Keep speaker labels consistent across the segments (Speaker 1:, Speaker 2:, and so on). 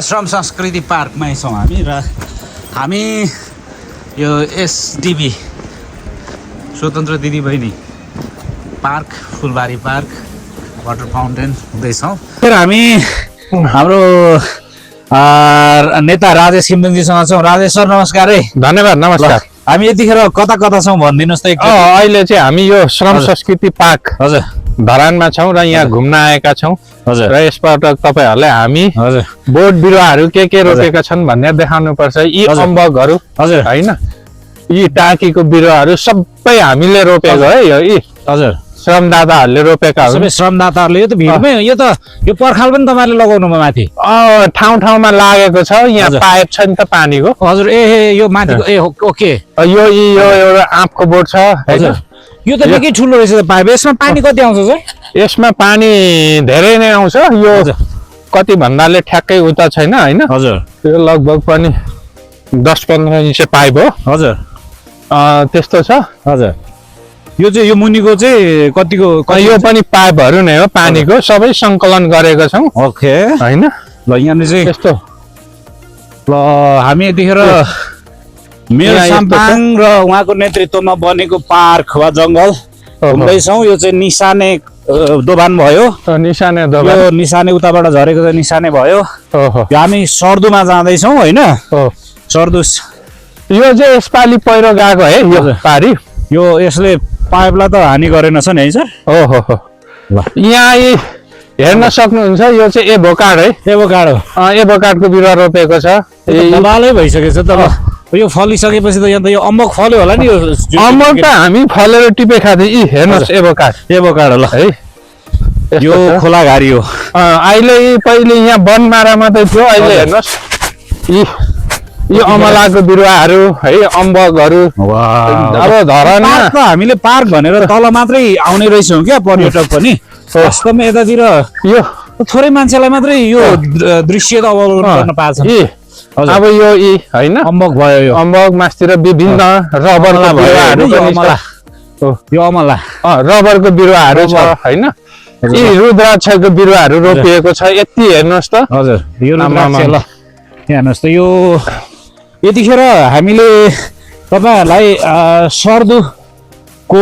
Speaker 1: श्रम संस्कृति पार्कमै छौँ हामी र हामी यो एसडिबी स्वतन्त्र दिदीबहिनी पार्क फुलबारी पार्क वाटर फाउन्टेन हुँदैछौँ। फेरि हामी हाम्रो नेता राजेश खिम्दुङजीसँग छौँ। राजेश सर नमस्कार है।
Speaker 2: धन्यवाद। नमस्कार।
Speaker 1: हामी यतिखेर कता कता छौँ भनिदिनुहोस् त।
Speaker 2: अहिले चाहिँ हामी यो श्रम संस्कृति पार्क
Speaker 1: हजुर
Speaker 2: धरानमा छौँ र यहाँ घुम्न आएका छौँ।
Speaker 1: हजुर
Speaker 2: र यसपटक तपाईँहरूलाई हामी
Speaker 1: हजुर
Speaker 2: बोट बिरुवाहरू के रोपेका छन् भन्ने देखाउनु पर्छ। यी अम्बकहरू
Speaker 1: हजुर
Speaker 2: हैन, यी टाकीको बिरुवाहरू सबै हामीले रोपेको है। यी
Speaker 1: हजुर
Speaker 2: श्रमदाताहरूले रोपेका
Speaker 1: सबै
Speaker 2: हुन्।
Speaker 1: श्रमदाताहरूले यो त भिडमै यो पर्खाल पनि तपाईँले लगाउनुमा माथि
Speaker 2: ठाउँ ठाउँमा लागेको छ। यहाँ पाइप छ नि त पानीको।
Speaker 1: हजुर ए यो माथिको ए ओके
Speaker 2: यो एउटा आँपको बोट छ हैन।
Speaker 1: यो त निकै ठुलो रहेछ त पाइप। यसमा पानी कति आउँछ सर?
Speaker 2: यसमा पानी धेरै नै आउँछ। यो कति भन्दाले ठ्याक्कै उता छैन हैन।
Speaker 1: हजुर
Speaker 2: यो लगभग पनि 10-15 इन्च पाइप हो।
Speaker 1: हजुर
Speaker 2: त्यस्तो छ।
Speaker 1: हजुर यो चाहिँ यो मुनिको चाहिँ कतिको
Speaker 2: यो पनि पाइपहरू नै हो पानीको। सबै सङ्कलन गरेको छौँ।
Speaker 1: ओके
Speaker 2: हैन
Speaker 1: ल यहाँनिर चाहिँ
Speaker 2: त्यस्तो
Speaker 1: ल हामी यतिखेर मेयर साम्पाङ र उहाँको नेतृत्वमा बनेको पार्क वा जङ्गल घुम्दैछौँ। यो चाहिँ निसाने दोभान भयो।
Speaker 2: निसाने दोभान
Speaker 1: यो निसाने उताबाट झरेको चाहिँ निसाने भयो। यो हामी सर्दुमा जाँदैछौँ होइन। सर्दु
Speaker 2: यो चाहिँ यसपालि पहिरो गएको है यो पारी।
Speaker 1: यो यसले पाइपलाई त हानि गरेन छ नि है सर?
Speaker 2: ओहो यहाँ हेर्न सक्नुहुन्छ। यो चाहिँ एभोकाड है।
Speaker 1: एभोकाड हो।
Speaker 2: एभोकाडको बिरुवा रोपेको छ।
Speaker 1: दबालै भइसकेछ त। यो फलिसकेपछि त यहाँ त यो अम्बक फल्यो होला नि। यो
Speaker 2: अम्बक त हामी फलेर टिपे खाँदै। यी हेर्नुहोस् एभोकाड
Speaker 1: ल
Speaker 2: है।
Speaker 1: यो खोलाघारी हो।
Speaker 2: अहिले पहिले यहाँ बनमारा मात्रै थियो। अहिले हेर्नुहोस् यी अमलाको बिरुवाहरू है, अम्बकहरू। अब धरानमा
Speaker 1: त हामीले पार्क भनेर तल मात्रै आउने रहेछौँ क्या पर्यटक पनि। वास्तवमा यतातिर
Speaker 2: यो
Speaker 1: थोरै मान्छेलाई मात्रै यो दृश्य त अवलोकन गर्न पाएको छ।
Speaker 2: अब यो हैन
Speaker 1: अम्बक भयो। यो
Speaker 2: अम्बक मासतिर विभिन्न रबरका बिरुवाहरू पनि छ।
Speaker 1: यो अमला
Speaker 2: रबरको बिरुवाहरू छ हैन। यी रुद्राक्षको बिरुवाहरू रोपिएको छ। यति हेर्नुहोस् त।
Speaker 1: हजुर यो रुद्राक्ष ल हेर्नुहोस् त। यो यतिखेर हामीले तपाईँहरूलाई सर्दुको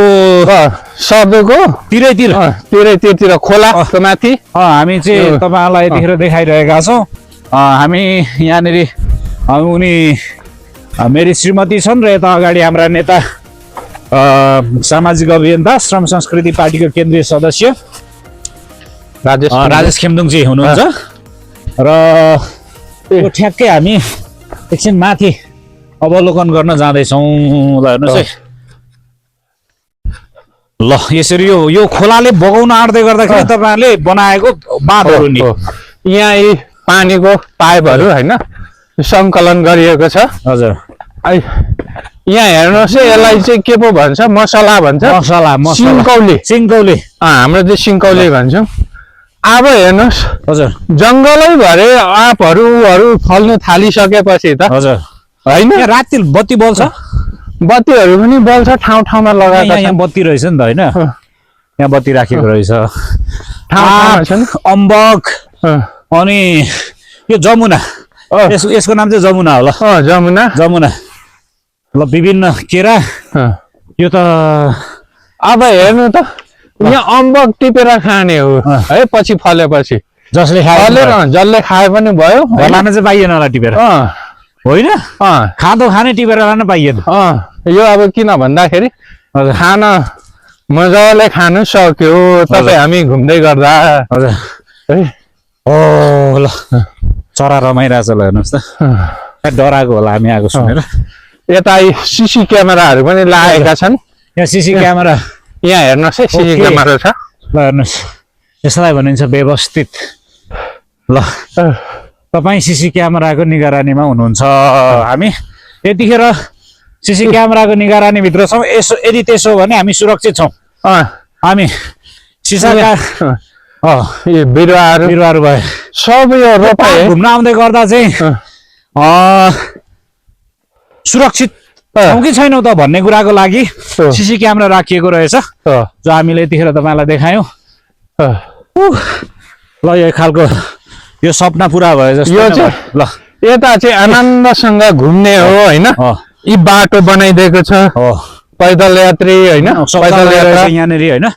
Speaker 1: तिरैतिर खोलाको माथि हामी चाहिँ तपाईँहरूलाई यतिखेर देखाइरहेका छौँ। हामी यहाँनिर उनी मेरी श्रीमती छन् र यता अगाडि हाम्रा नेता सामाजिक अभियन्ता श्रम संस्कृति पार्टीको केन्द्रीय सदस्य राजेश खिम्दुङजी हुनुहुन्छ। र ठ्याक्कै हामी एकछिन माथि अवलोकन गर्न जाँदैछौँ। ल हेर्नुहोस् है। ल यसरी यो खोलाले बगाउन आँट्दै गर्दाखेरि तपाईँहरूले बनाएको बाँधहरू नि
Speaker 2: यहाँ यी पानीको पाइपहरू हैन सङ्कलन गरिएको छ।
Speaker 1: हजुर
Speaker 2: यहाँ हेर्नुहोस् है। यसलाई चाहिँ के पो भन्छ? मसला भन्छ। सिङ्कौली हाम्रो चाहिँ सिङ्कौली भन्छौँ। अब हेर्नुहोस्
Speaker 1: हजुर
Speaker 2: जङ्गलै भरे आँपहरू फल्नु थालिसकेपछि त
Speaker 1: हजुर
Speaker 2: हैन
Speaker 1: राति बत्ती बल्छ।
Speaker 2: बत्तीहरू पनि बल्छ। ठाउँ ठाउँमा लगाएको
Speaker 1: यहाँ बत्ती रहेछ नि त होइन। यहाँ बत्ती राखेको रहेछ। अम्बक अनि यो जमुना। यसको नाम चाहिँ जमुना हो। ल जमुना ल विभिन्न केरा। यो त
Speaker 2: अब हेर्नु त यहाँ अम्बक टिपेर खाने हो है। पछि फलेपछि
Speaker 1: जसले
Speaker 2: खाए पनि भयो।
Speaker 1: लान चाहिँ पाइएन होला टिपेर होइन। खाँदो खाने टिपेर लान पाइएन।
Speaker 2: यो अब किन भन्दाखेरि खान मजाले खानु सक्यो तपाईँ हामी घुम्दै गर्दा।
Speaker 1: हजुर ल चरा रमाइरहेछ। ल हेर्नुहोस् त डराएको होला हामी आएको सुनेर।
Speaker 2: यता सिसी क्यामेराहरू पनि लागेका छन्।
Speaker 1: यहाँ सिसी क्यामेरा
Speaker 2: यहाँ हेर्नुहोस् है। सिसी क्यामेरा छ।
Speaker 1: ल हेर्नुहोस् यसलाई भनिन्छ व्यवस्थित। ल तपाईँ सिसी क्यामेराको निगरानीमा हुनुहुन्छ। हामी यतिखेर सिसी क्यामेराको निगरानीभित्र छौँ। यदि त्यसो हो भने हामी सुरक्षित छौँ। हामी सिसाका बिरुवाहरू भए
Speaker 2: सबै रोपाए
Speaker 1: घुम्न आउँदै गर्दा चाहिँ सुरक्षित छौँ कि छैनौँ त भन्ने कुराको लागि सिसी क्यामेरा राखिएको रहेछ। जो हामीले यतिखेर तपाईँलाई देखायौँ। ल यो खालको यो सपना पुरा भयो जस्तो
Speaker 2: यो
Speaker 1: नै
Speaker 2: चाहिँ
Speaker 1: भयो। ल
Speaker 2: यता चाहिँ आनन्दसँग घुम्ने हो होइन यी बाटो बनाइदिएको छ
Speaker 1: हो
Speaker 2: पैदल यात्री होइन पैदल
Speaker 1: शौचालय
Speaker 2: यात्रा
Speaker 1: रहेछ यहाँनिर होइन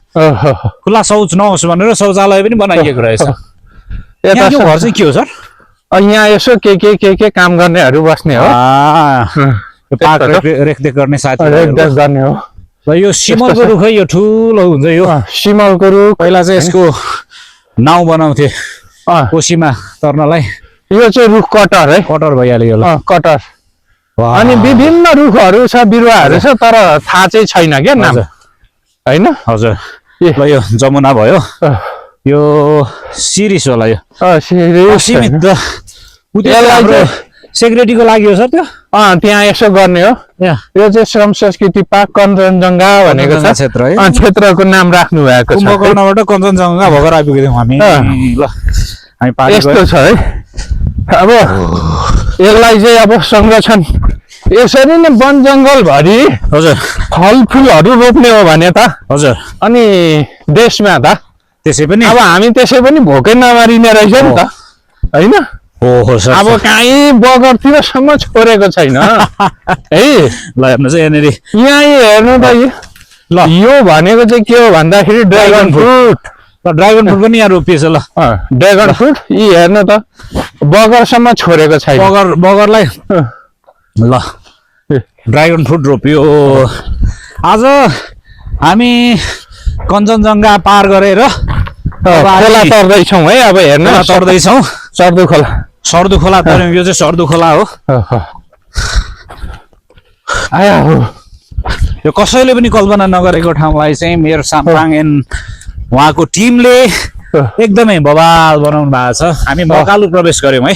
Speaker 1: खुला शौच नहोस् भनेर शौचालय पनि बनाइएको रहेछ।
Speaker 2: यता
Speaker 1: यहाँ यो घर चाहिँ के हो सर?
Speaker 2: यहाँ यसो के काम गर्नेहरू बस्ने हो
Speaker 1: यो पार्क रेखदेख गर्ने साथी
Speaker 2: रेखदेख गर्ने हो
Speaker 1: र यो सिमलको रुख है यो ठुलो हुन्छ यो
Speaker 2: सिमलको रुख
Speaker 1: पहिला चाहिँ यसको नाउ बनाउँथे कोसीमा तर्नलाई
Speaker 2: यो चाहिँ रुख कटर है
Speaker 1: कटर भइहाल्यो यो
Speaker 2: कटर
Speaker 1: वाह।
Speaker 2: अनि विभिन्न रुखहरू छ बिरुवाहरू छ तर थाहा चाहिँ छैन क्या नाम होइन
Speaker 1: हजुर ल यो जमुना भयो यो सिरिस होला यो असीमित सेक्युरिटीको लागि हो सर त्यो
Speaker 2: त्यहाँ यसो गर्ने हो यो चाहिँ श्रम संस्कृति पार्क कञ्चनजङ्घा भनेको छ
Speaker 1: क्षेत्र है
Speaker 2: क्षेत्रको नाम राख्नु भएको छ
Speaker 1: कुम्भकर्णबाट कञ्चनजङ्घा भएर आइपुगेको थियौँ हामी ल हामी पार्टी
Speaker 2: यस्तो छ है अब यसलाई चाहिँ अब संरक्षण यसरी नै वन जङ्गल भरि
Speaker 1: हजुर
Speaker 2: फलफुलहरू रोप्ने हो भने त
Speaker 1: हजुर
Speaker 2: अनि देशमा त
Speaker 1: त्यसै पनि
Speaker 2: अब हामी त्यसै पनि भोकै नमारिने रहेछ नि त होइन
Speaker 1: हो सर
Speaker 2: अब कहीँ बगरतिरसम्म छोडेको छैन है
Speaker 1: ल हेर्नुहोस् है यहाँनिर
Speaker 2: यहाँ हेर्नु त
Speaker 1: ल
Speaker 2: यो भनेको चाहिँ के हो भन्दाखेरि ड्रागन फ्रुट
Speaker 1: ल ड्रागन फ्रुट पनि यहाँ रोपिएछ ल
Speaker 2: ड्रागन फ्रुट यी हेर्नु त बगरसम्म छोडेको छैन
Speaker 1: बगरलाई ल ड्रागन फ्रुट रोप्यो आज हामी कञ्चनजङ्घा पार गरेर
Speaker 2: खोला तर्दैछौँ है अब हेर्नु
Speaker 1: तर्दैछौँ सर्दु खोला तर्यौँ यो चाहिँ सर्दु खोला हो
Speaker 2: आया हो
Speaker 1: यो कसैले पनि कल्पना नगरेको ठाउँलाई चाहिँ मेयर साम्पाङ एन्ड उहाँको टिमले एकदमै बवाल बनाउनु भएको छ। हामी मकालु प्रवेश गर्यौँ है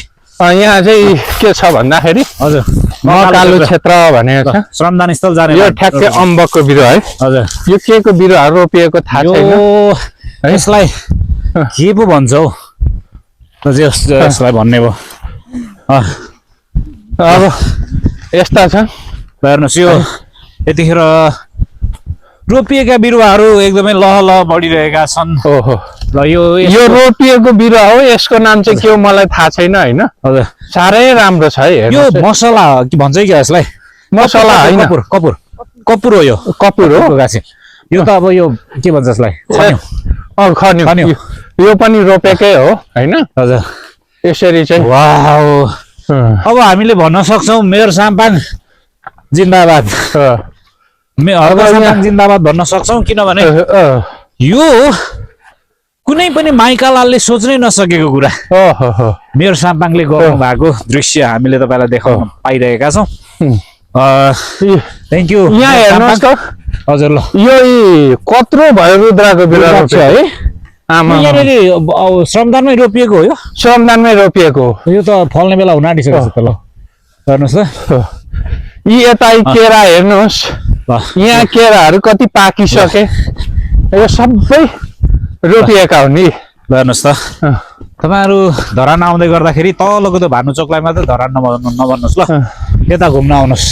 Speaker 2: यहाँ चाहिँ के छ भन्दाखेरि
Speaker 1: हजुर
Speaker 2: मकालु क्षेत्र भनेको छ
Speaker 1: श्रमदान स्थल जाने
Speaker 2: यो ठ्याक्कै अम्बकको बिरुवा है
Speaker 1: हजुर
Speaker 2: यो के को बिरुवाहरू रोपिएको थाहा छैन
Speaker 1: यसलाई के पो भन्छ हौ यसलाई भन्ने भयो
Speaker 2: अब यस्ता छ
Speaker 1: हेर्नुहोस् यो यतिखेर रोपिएका बिरुवाहरू एकदमै लह बढिरहेका छन्
Speaker 2: ओहो
Speaker 1: र यो
Speaker 2: रोपिएको बिरुवा हो यसको नाम चाहिँ के हो मलाई थाहा छैन होइन
Speaker 1: हजुर
Speaker 2: साह्रै राम्रो छ है
Speaker 1: यो मसला के भन्छ कि यसलाई
Speaker 2: मसला होइन
Speaker 1: कपुर हो यो
Speaker 2: कपुर हो
Speaker 1: गाछी यो त अब यो के भन्छ यसलाई
Speaker 2: खन्यो यो पनि रोपेकै हो होइन
Speaker 1: हजुर
Speaker 2: यसरी चाहिँ
Speaker 1: वाह अब हामीले भन्न सक्छौँ मेयर साम्पाङ जिन्दाबाद साम्पाङ जिन्दाबाद भन्न सक्छौँ किनभने यो कुनै पनि माइकालालले सोच्नै नसकेको कुरा मेयर साम्पाङले गर्नु भएको दृश्य हामीले तपाईँलाई देखाउन पाइरहेका छौँ थ्याङ्क यू
Speaker 2: यहाँ हेर्नुहोस् त
Speaker 1: हजुर ल
Speaker 2: यो कत्रो भयो रुद्राको बिरुवा है
Speaker 1: यहाँनिर श्रमदानमै रोपिएको हो यो
Speaker 2: श्रमदानमै रोपिएको
Speaker 1: यो त फल्ने बेला हुन आँटिसकेको छ त ल हेर्नुहोस् त
Speaker 2: यी यता केरा हेर्नुहोस् यहाँ केराहरू कति पाकिसके यो सबै रोपिएका हो नि
Speaker 1: हेर्नुहोस् त तपाईँहरू धरान आउँदै गर्दाखेरि तलको त्यो भानुचोकलाई मात्रै धरान नभन्नुहोस् ल यता घुम्न आउनुहोस्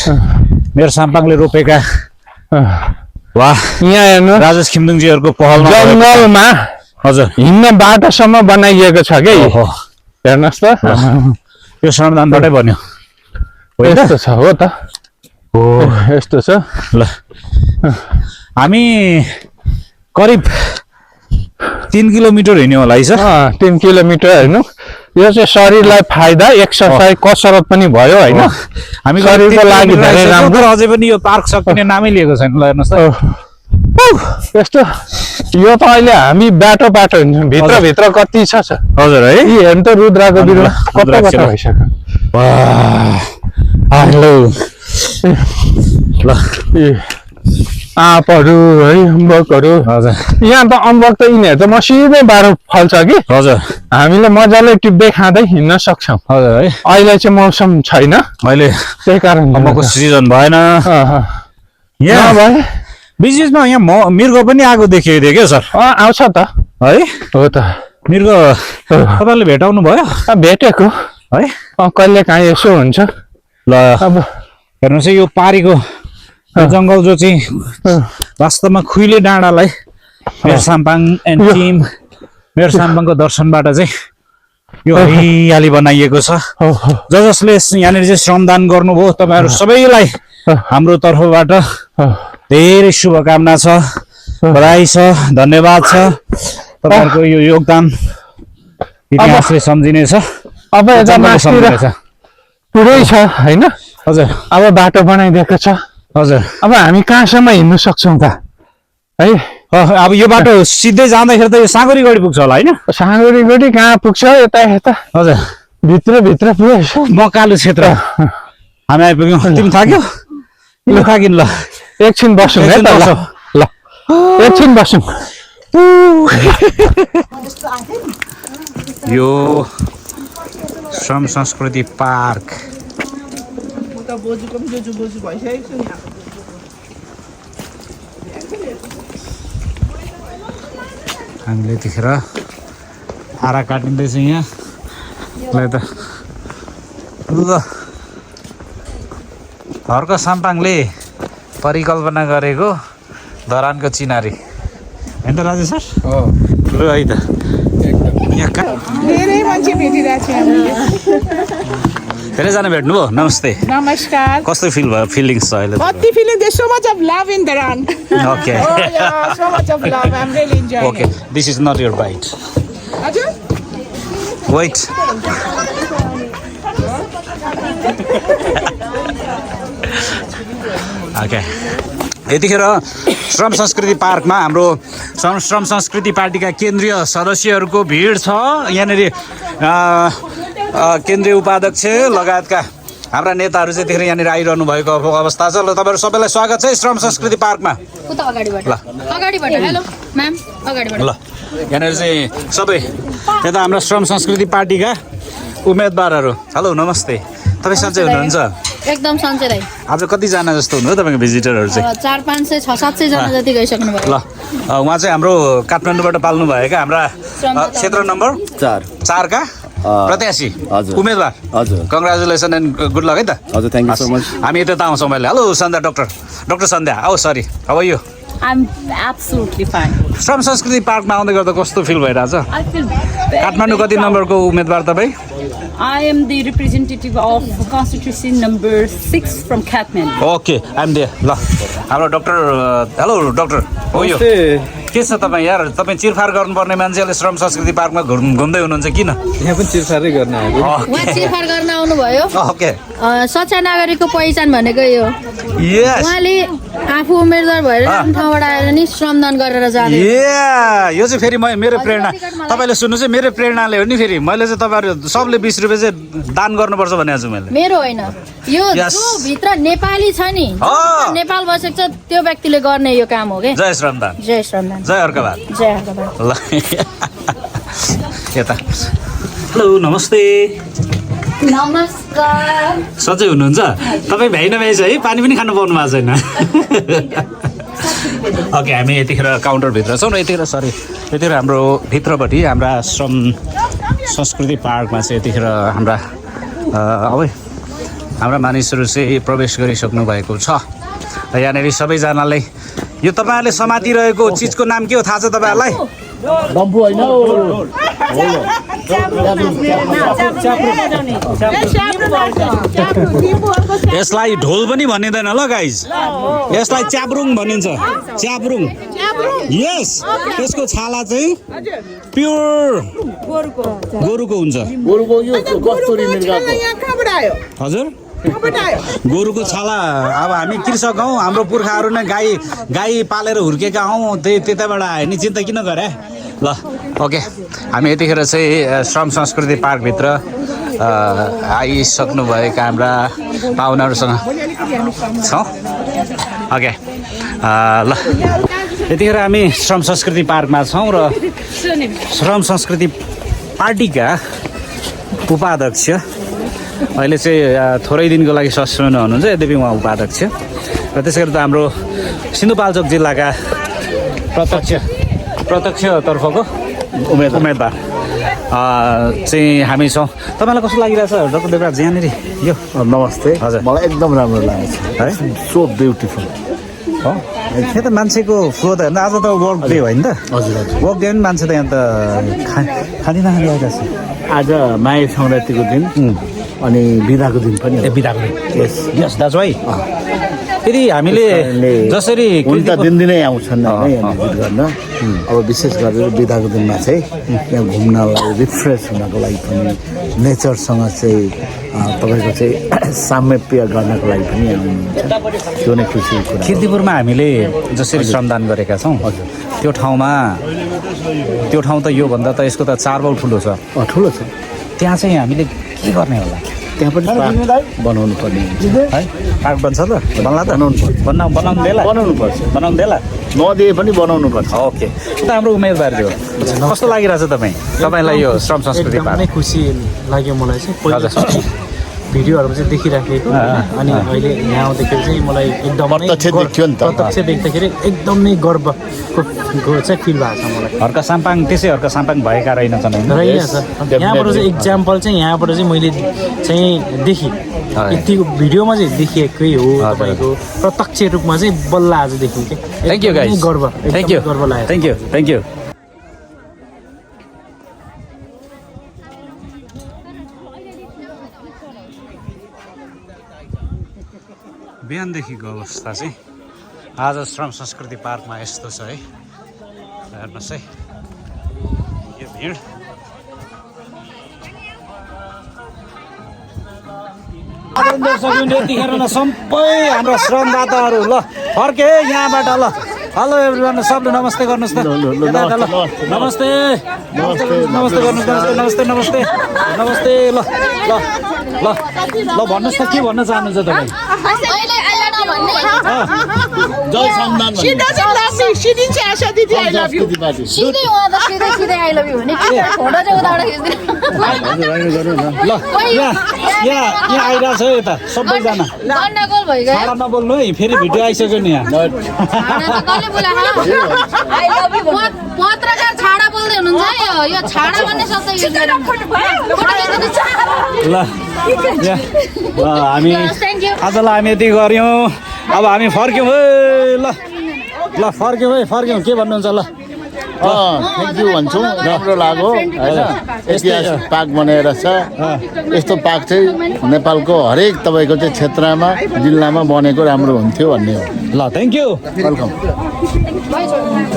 Speaker 1: मेरो साम्पाङले रोपेका वाह
Speaker 2: यहाँ हेर्नु
Speaker 1: राजेश खिमदुङजीहरूको पहलमा
Speaker 2: जङ्गलमा
Speaker 1: हजुर
Speaker 2: हिँड्न बाटोसम्म बनाइएको छ कि हेर्नुहोस् त
Speaker 1: यो श्रमदानबाटै बन्यो
Speaker 2: यस्तो छ हो त हो यस्तो छ
Speaker 1: ल हामी करिब 3 किलोमिटर हिँड्यो होला है सर
Speaker 2: 3 किलोमिटर हेर्नु यो चाहिँ शरीरलाई फाइदा एक्सर्साइज कसरत पनि भयो होइन
Speaker 1: हामी
Speaker 2: शरीरको लागि धेरै राम्रो
Speaker 1: अझै पनि यो पार्क सकिने नामै लिएको छैन ल हेर्नुहोस् त
Speaker 2: यस्तो यो त अहिले हामी बाटो हिँड्छौँ भित्र कति छ
Speaker 1: हजुर है
Speaker 2: यी हेर्नु त रुद्राको बिरुवा कता भइसक्यो
Speaker 1: हेलो ल
Speaker 2: आँपहरू है अम्बकहरू
Speaker 1: हजुर
Speaker 2: यहाँ त अम्बक त यिनीहरू त मसिनै बाह्र फल्छ कि
Speaker 1: हजुर
Speaker 2: हामीले मजाले टिप्दै खाँदै हिँड्न सक्छौँ
Speaker 1: हजुर है
Speaker 2: अहिले चाहिँ मौसम छैन
Speaker 1: अहिले
Speaker 2: त्यही कारण
Speaker 1: अम्बकको सिजन भएन यहाँ
Speaker 2: भए
Speaker 1: बिचमा यहाँ मृग पनि आएको देखिएको थियो क्या सर
Speaker 2: आउँछ त
Speaker 1: है
Speaker 2: हो त
Speaker 1: मृग तपाईँले भेटाउनु भयो
Speaker 2: भेटेको
Speaker 1: है
Speaker 2: कहिले काहीँ यसो हुन्छ
Speaker 1: ल
Speaker 2: अब
Speaker 1: हेर्नुहोस् है यो पारीको जङ्गल जो चाहिँ वास्तवमा खुइले डाँडालाई mayor Sampang and team mayor साम्पाङको दर्शनबाट चाहिँ यो हरियाली बनाइएको छ। जसले यहाँनिर चाहिँ श्रमदान गर्नुभयो तपाईँहरू सबैलाई हाम्रो तर्फबाट धेरै शुभकामना छ, बधाई छ, धन्यवाद छ। तपाईँहरूको यो योगदान इतिहासले सम्झिनेछ।
Speaker 2: अब यता मास्तिर पुरै छ होइन?
Speaker 1: हजुर
Speaker 2: अब बाटो बनाइदिएको छ।
Speaker 1: हजुर
Speaker 2: अब हामी कहाँसम्म हिँड्नु सक्छौँ त है?
Speaker 1: अब यो बाटो सिधै जाँदाखेरि त यो साँगुरीगढी पुग्छ होला होइन?
Speaker 2: साँगुरीगढी कहाँ पुग्छ? यता यता
Speaker 1: हजुर
Speaker 2: भित्र पुगेछ।
Speaker 1: मकालु क्षेत्र हामी आइपुग्यौँ। तिमी थाक्यौ? किन थाकिन्? ल
Speaker 2: एकछिन बसौँ है त। ल एकछिन बसौँ।
Speaker 1: यो श्रम संस्कृति पार्क हामीले यतिखेर आरा काटिँदैछ यहाँ। ल त ल हर्क साम्पाङले परिकल्पना गरेको धरानको चिनारी होइन त राजेश सर? ल है त यहाँ
Speaker 3: धेरै मान्छे भेटिरहेको छ हामीले।
Speaker 1: धेरैजना भेट्नुभयो? नमस्ते,
Speaker 3: नमस्कार।
Speaker 1: कस्तो फिलिङ्स छ अहिले?
Speaker 3: कति feeling? There's so much of love in Dharan.
Speaker 1: Okay
Speaker 3: Oh yeah, so much of love. I'm really enjoying
Speaker 1: okay,
Speaker 3: it.
Speaker 1: This is not your bite.
Speaker 3: हजुर?
Speaker 1: वेट ओके, यतिखेर श्रम संस्कृति पार्कमा हाम्रो श्रम संस्कृति पार्टीका केन्द्रीय सदस्यहरूको भिड छ। यहाँनिर केन्द्रीय उपाध्यक्ष लगायतका हाम्रा नेताहरू चाहिँ यतिखेर यहाँनिर आइरहनु भएको अवस्था छ। ल तपाईँहरू सबैलाई स्वागत छ श्रम संस्कृति पार्कमा।
Speaker 4: उता अगाडिबाट हेलो म्याम अगाडिबाट
Speaker 1: ल यहाँनिर चाहिँ सबै यता हाम्रा श्रम संस्कृति पार्टीका उम्मेदवारहरू। हेलो नमस्ते, तपाईँ सन्चै हुनुहुन्छ?
Speaker 4: एकदम सन्चै दाइ।
Speaker 1: आज कतिजना जस्तो हुनुभयो तपाईँको भिजिटरहरू चाहिँ?
Speaker 4: 400-500 600-700 जना जति गइसक्नु भयो।
Speaker 1: ल उहाँ चाहिँ हाम्रो काठमाडौँबाट पाल्नुभएका हाम्रा क्षेत्र नम्बर 4 का प्रत्याशी उम्मेदवार।
Speaker 5: हजुर
Speaker 1: कङ्ग्रेचुलेसन एन्ड गुड लक है त।
Speaker 5: हजुर थ्याङ्क यू सो मच।
Speaker 1: हामी यता आउँछौँ मैले। हेलो सन्ध्या डक्टर सन्ध्या। औ सरी अब यो
Speaker 6: I'm absolutely fine.
Speaker 1: श्रम संस्कृति पार्कमा आउँदै गर्दा कस्तो फिल भइरहेछ?
Speaker 6: I feel very,
Speaker 1: काठमाडौँ कति नम्बरको उम्मेदवार तपाईँ?
Speaker 6: I am the representative of constituency number 6 from Kathmandu.
Speaker 1: Okay I am there. ल हाम्रो डक्टर हेलो डक्टर हो यो के छ तपाईँ यार? तपाईँ चिरफार गर्नुपर्ने मान्छेले श्रम संस्कृति पार्कमा घुम्दै हुनुहुन्छ किन?
Speaker 5: यहाँ पनि चिरफारै गर्न आएको।
Speaker 4: उहाँ चिरफार गर्न आउनुभयो।
Speaker 1: ओके
Speaker 4: सच्चा नागरिकको पहिचान भनेको यो।
Speaker 1: यस
Speaker 4: उहाँले आफू उम्मेदवार भएर आफ्नो ठाउँबाट आएर नि श्रमदान गरेर जाने।
Speaker 1: यो चाहिँ फेरि मेरो प्रेरणा। तपाईँले सुन्नु चाहिँ मेरो प्रेरणाले हो नि। फेरि मैले चाहिँ तपाईँहरू सबले 20 रुपियाँ चाहिँ दान गर्नुपर्छ भनेको छु मैले।
Speaker 4: मेरो होइन, यो
Speaker 1: Yes.
Speaker 4: जो भित्र नेपाली छ नि, नेपाल बसेको छ त्यो व्यक्तिले गर्ने यो काम हो के।
Speaker 1: जय श्रमदान,
Speaker 4: जय श्रमदान,
Speaker 1: जय अर्काबाद।
Speaker 4: जय अर्काबाद।
Speaker 1: ल यता हेलो नमस्ते,
Speaker 4: नमस्कार।
Speaker 1: सधैँ हुनुहुन्छ तपाईँ? भ्याइ नभ्याइ छ है, पानी पनि खानु पाउनु भएको छैन। ओके हामी यतिखेर काउन्टरभित्र छौँ र यतिखेर हाम्रो भित्रपट्टि हाम्रा श्रम संस्कृति पार्कमा चाहिँ यतिखेर हाम्रा मानिसहरू चाहिँ प्रवेश गरिसक्नु भएको छ। यहाँनिर सबैजनालाई यो तपाईँहरूले समातिरहेको चिजको नाम के हो थाहा छ तपाईँहरूलाई? यसलाई ढोल पनि भनिँदैन ल गाइज, यसलाई च्याब्रुङ भनिन्छ। च्याब्रुङ यस, यसको छाला चाहिँ प्योर गोरुको हुन्छ। हजुर गोरुको छाला। अब हामी कृषक हौँ, हाम्रो पुर्खाहरू नै गाई पालेर हुर्केका हौँ, त्यताबाट आयो नि, चिन्ता किन गरे? ल ओके हामी यतिखेर चाहिँ श्रम संस्कृति पार्कभित्र आइसक्नुभएका हाम्रा पाहुनाहरूसँग छौँ। ओके ल यतिखेर हामी श्रम संस्कृति पार्कमा छौँ र श्रम संस्कृति पार्टीका उपाध्यक्ष अहिले चाहिँ थोरै दिनको लागि सस्पेन्ड हुनुहुन्छ, यद्यपि उहाँ उपाध्यक्ष र त्यसै गरी त हाम्रो सिन्धुपाल्चोक जिल्लाका प्रत्यक्षतर्फको उम्मेदवार चाहिँ हामी छौँ। तपाईँलाई कस्तो लागिरहेछ डक्टर देवराज यहाँनिर? यो
Speaker 5: नमस्ते।
Speaker 1: हजुर
Speaker 5: मलाई एकदम राम्रो लागेको छ है, सो ब्युटिफुल
Speaker 1: हो। त्यही त मान्छेको फ्लो त हेर्नु, आज त वर्क डे होइन त?
Speaker 5: हजुर हजुर।
Speaker 1: वर्क डे पनि मान्छे त यहाँ त खानी नखानी आएका छ।
Speaker 5: आज माया सङ्क्रान्तिको दिन अनि बिदाको दिन पनि हो।
Speaker 1: बिदाको दिन
Speaker 5: यस
Speaker 1: यस दाजुभाइ फेरि हामीले जसरी
Speaker 5: हुन त दिनदिनै आउँछन् होइन यहाँ भिजिट गर्न अब विशेष गरेर बिदाको दिनमा चाहिँ यहाँ घुम्नलाई रिफ्रेस हुनको लागि पनि नेचरसँग चाहिँ तपाईँको चाहिँ सामिप्य गर्नको लागि पनि आउनुहुन्छ त्यो नै खुसीको कुरा हो।
Speaker 1: किर्तिपुरमा हामीले जसरी श्रमदान गरेका छौँ त्यो ठाउँ त योभन्दा त यसको त 4 बाउ ठुलो छ।
Speaker 5: ठुलो छ
Speaker 1: त्यहाँ चाहिँ हामीले के गर्ने होला
Speaker 5: त्यहाँ पनि पार्क बनाउनु पर्ने हुन्छ
Speaker 1: है पार्क बन्छ त बन्ला त बनाउनु देला बनाउनु देला
Speaker 5: नदिए पनि बनाउनु पर्छ।
Speaker 1: ओके त हाम्रो उम्मेदवार थियो कस्तो लागिरहेछ तपाईँलाई यो श्रम संस्कृति पार्क?
Speaker 7: एकदमै खुसी लाग्यो मलाई चाहिँ पहिलोचोटि भिडियोहरूमा चाहिँ देखिराखेको अनि अहिले यहाँ आउँदाखेरि चाहिँ मलाई एकदमै
Speaker 5: प्रत्यक्ष देखियो नि त।
Speaker 7: प्रत्यक्ष देख्दाखेरि एकदमै गर्वको चाहिँ फिल भएको छ मलाई।
Speaker 1: हर्का साम्पाङ त्यसै हर्का साम्पाङ भएका रहेनछन् होइन?
Speaker 7: रहेछ यहाँबाट चाहिँ एक्जाम्पल चाहिँ यहाँबाट चाहिँ मैले चाहिँ देखेँ यतिको भिडियोमा चाहिँ देखिएकै हो तपाईँको प्रत्यक्ष रूपमा चाहिँ बल्ल आज देखेँ कि
Speaker 1: थ्याङ्क यू गाइस
Speaker 7: गर्व
Speaker 1: थ्याङ्क यू
Speaker 7: गर्व लाग्यो।
Speaker 1: थ्याङ्क यू बिहानदेखिको अवस्था चाहिँ आज श्रम संस्कृति पार्कमा यस्तो छ है हेर्नुहोस् है यो भिड यतिखेर न सबै हाम्रो श्रमदाताहरू ल फर्के यहाँबाट ल हेलो एभ्रिवान सबले नमस्ते गर्नुहोस् त यता ल नमस्ते नमस्ते गर्नुहोस् नमस्ते ल ल ल ल भन्नुहोस् त के भन्न चाहनुहुन्छ तपाईँ?
Speaker 5: जय सम्मान
Speaker 3: She doesn't love me. She didn't say Asha Didi I love you.
Speaker 4: सिधै उहाँ त सिधै आई लभ यु भने फोटो चाहिँ उताबाट खिच्दिनु
Speaker 1: ल यहाँ आइरहेको छ यता सबैजना
Speaker 4: गन्डागोल भइगयो
Speaker 1: छाडा नबोल्नु है फेरि भिडियो आइसक्यो नि यहाँ
Speaker 4: कसले बोला पत्रकार छाडा बोल्दै हुनुहुन्छ यो छाडा भन्ने शब्द युज गरेर
Speaker 1: ल हामी आजलाई हामी यति गऱ्यौँ अब हामी फर्क्यौँ है ल फर्क्यौँ है फर्क्यौँ के भन्नुहुन्छ ल
Speaker 5: थ्याङ्क यू भन्छु राम्रो लाग्यो होइन ऐतिहासिक पार्क बनाएर छ यस्तो पार्क चाहिँ नेपालको हरेक तपाईँको चाहिँ क्षेत्रमा जिल्लामा बनेको राम्रो हुन्थ्यो भन्ने हो।
Speaker 1: ल thank you
Speaker 5: welcome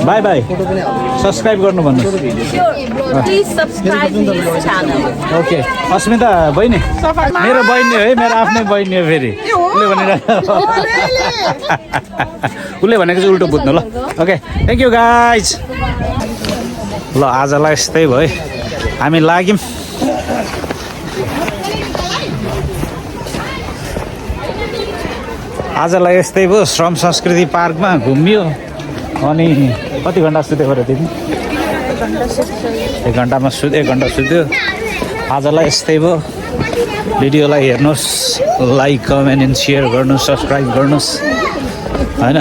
Speaker 1: bye bye subscribe गर्नु भन्नुहोस्
Speaker 6: Please subscribe this channel.
Speaker 1: Okay Asmita बहिनी मेरो बहिनी हो है मेरो आफ्नै बहिनी हो फेरि उसले भनेको चाहिँ उल्टो बुझ्नु ल ओके थ्याङ्क यू गाइज ल आजलाई यस्तै भयो हामी लाग्यौँ आजलाई यस्तै भयो श्रम संस्कृति पार्कमा घुमियो अनि कति घन्टा सुतेको र तिमी 1 घन्टा सुत्यो आजलाई यस्तै भयो भिडियोलाई हेर्नुहोस् लाइक कमेन्ट एन्ड सेयर गर्नुहोस् सब्सक्राइब गर्नुहोस् होइन